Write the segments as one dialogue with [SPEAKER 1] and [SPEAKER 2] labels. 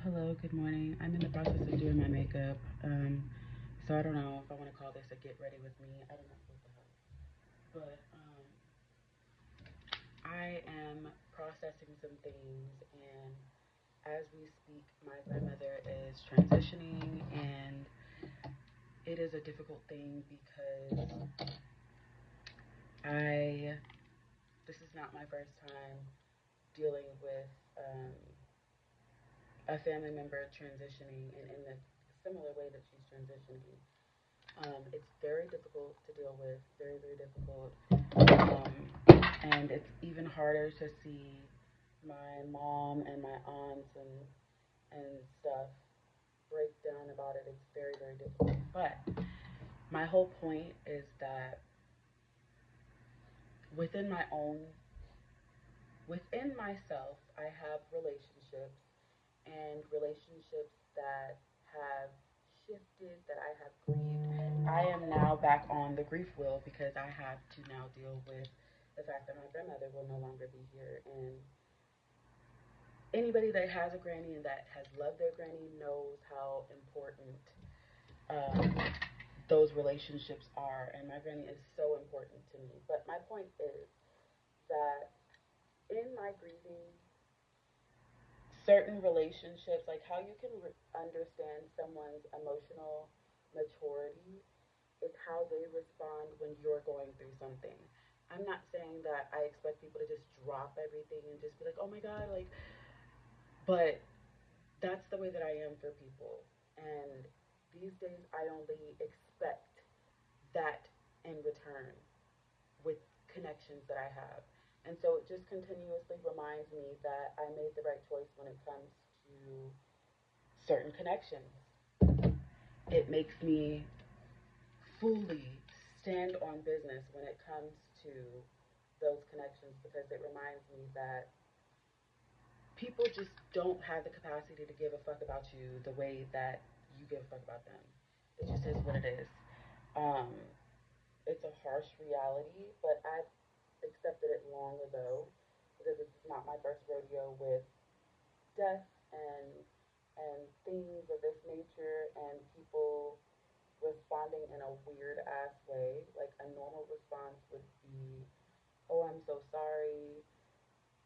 [SPEAKER 1] Hello, good morning. I'm in the process of doing my makeup. So I don't know if I want to call this a get ready with me. I don't know what the hell. But I am processing some things, and as we speak, my grandmother is transitioning, and it is a difficult thing because I, this is not my first time dealing with a family member transitioning and in the similar way that she's transitioning. It's very difficult to deal with, very, very difficult. And it's even harder to see my mom and my aunts and stuff break down about it. It's very, very difficult. But my whole point is that within my own, within myself, I have relationships and relationships that have shifted, that I have grieved. I am now back on the grief wheel because I have to now deal with the fact that my grandmother will no longer be here. And anybody that has a granny and that has loved their granny knows how important um, those relationships are. And my granny is so important to me. But my point is that in my grieving, certain relationships, like how you can understand someone's emotional maturity is how they respond when you're going through something. I'm not saying that I expect people to just drop everything and just be like, oh my God, like, but that's the way that I am for people. And these days, I only expect that in return with connections that I have. And so it just continuously reminds me that I made the right choice when it comes to certain connections. It makes me fully stand on business when it comes to those connections because it reminds me that people just don't have the capacity to give a fuck about you the way that you give a fuck about them. It just is what it is. Um, it's a harsh reality, but I've accepted it long ago because this is not my first rodeo with death and things of this nature and people responding in a weird ass way. Like a normal response would be, "Oh, I'm so sorry.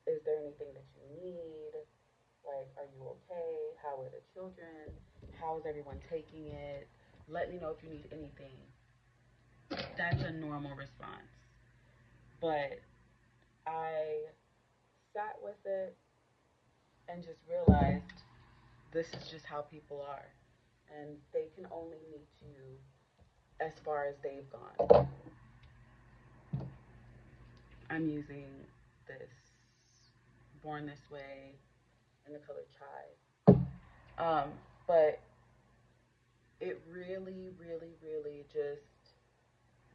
[SPEAKER 1] Is there anything that you need? Like, are you okay? How are the children? How is everyone taking it? Let me know if you need anything." That's a normal response. But I sat with it and just realized this is just how people are. And they can only meet you as far as they've gone. I'm using this Born This Way in the color chai. But it really, really, really just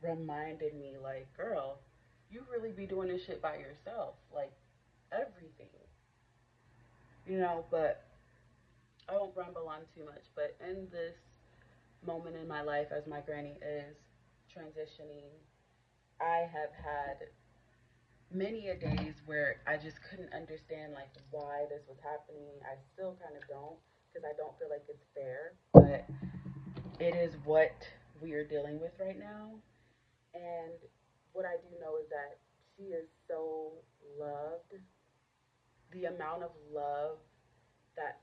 [SPEAKER 1] reminded me like, girl, you really be doing this shit by yourself. Like, everything. But I won't ramble on too much. But in this moment in my life, as my granny is transitioning, I have had many a days where I just couldn't understand like why this was happening. I still kind of don't because I don't feel like it's fair, but it is what we are dealing with right now. And what I do know is that she is so loved. The amount of love that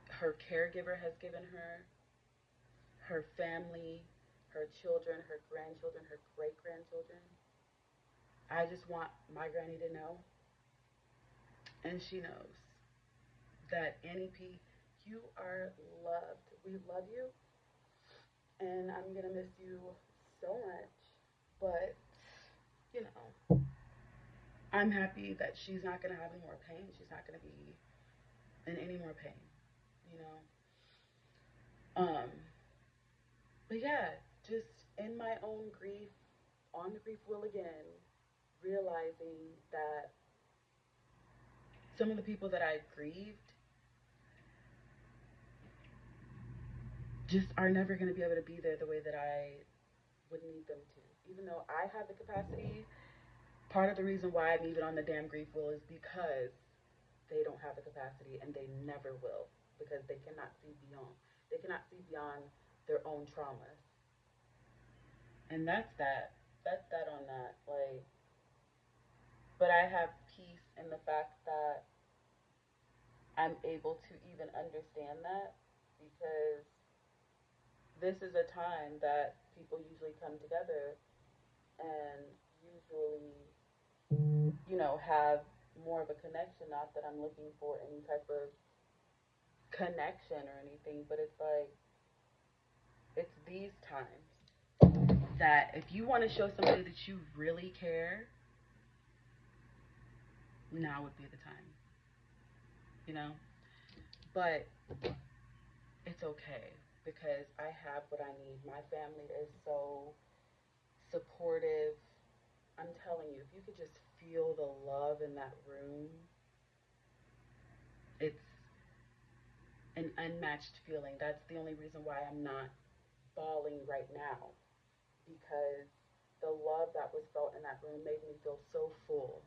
[SPEAKER 1] her caregiver has given her family, her children, her grandchildren, her great grandchildren. I just want my granny to know, and she knows, that Annie P, you are loved. We love you, and I'm gonna miss you so much. But you know, I'm happy that she's not gonna have any more pain. She's not gonna be in any more pain. You know. But yeah, just in my own grief, on the grief wheel again, realizing that some of the people that I grieved just are never going to be able to be there the way that I would need them to. Even though I have the capacity, part of the reason why I'm even on the damn grief wheel is because they don't have the capacity and they never will because they cannot see beyond. They cannot see beyond their own traumas. And that's that. That's that on that. Like, but I have peace in the fact that I'm able to even understand that because this is a time that people usually come together and usually, have more of a connection. Not that I'm looking for any type of connection or anything, but it's like, it's these times that if you want to show somebody that you really care, now would be the time, you know? But it's okay because I have what I need. My family is so supportive. I'm telling you, if you could just feel the love in that room, it's an unmatched feeling. That's the only reason why I'm not bawling right now because the love that was felt in that room made me feel so full.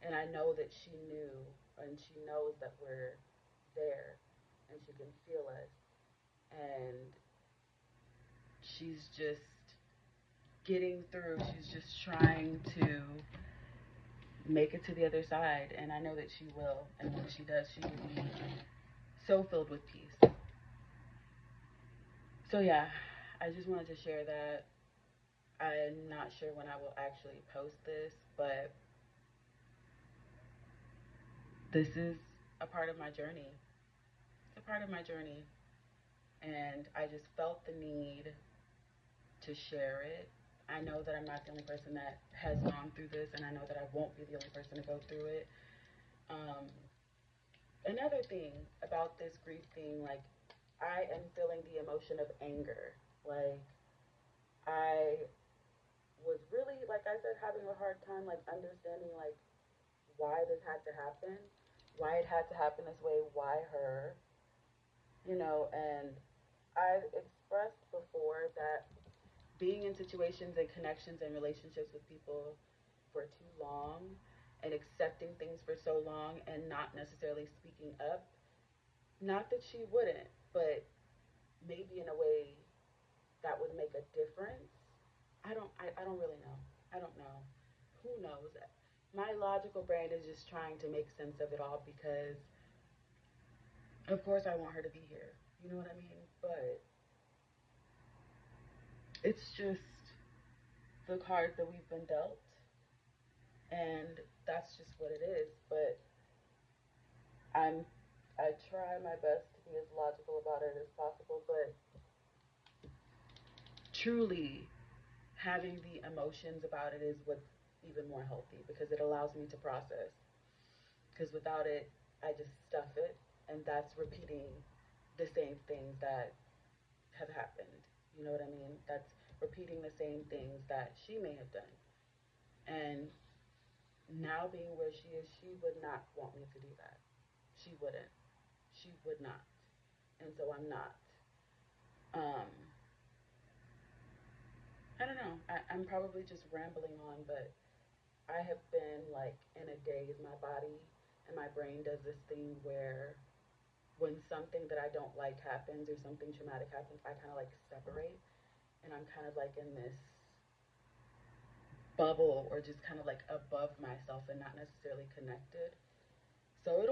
[SPEAKER 1] And I know that she knew and she knows that we're there and she can feel us. And she's just getting through. She's just trying to make it to the other side. And I know that she will. And when she does, she will be so filled with peace. So, yeah, I just wanted to share that. I'm not sure when I will actually post this, but this is a part of my journey. It's a part of my journey. And I just felt the need to share it. I know that I'm not the only person that has gone through this, and I know that I won't be the only person to go through it. Um, Another thing about this grief thing, like, I am feeling the emotion of anger. Like, I was really, like I said, having a hard time, like, understanding, like, why this had to happen, why it had to happen this way, why her, and I've expressed before that being in situations and connections and relationships with people for too long and accepting things for so long and not necessarily speaking up, not that she wouldn't, but maybe in a way that would make a difference. I don't really know. I don't know. Who knows? My logical brain is just trying to make sense of it all because of course I want her to be here. You know what I mean? But it's just the cards that we've been dealt, and that's just what it is. But I'm I try my best to be as logical about it as possible, but truly having the emotions about it is what's even more healthy because it allows me to process. Because without it, I just stuff it, and that's repeating the same things that have happened. You know what I mean? That's repeating the same things that she may have done. And now being where she is, she would not want me to do that. She wouldn't. She would not. And so I'm not. Um, I don't know. I'm probably just rambling on, but I have been like in a daze. My body and my brain does this thing where when something that I don't like happens or something traumatic happens, I kind of like separate and I'm kind of like in this bubble or just kind of like above myself and not necessarily connected. So it'll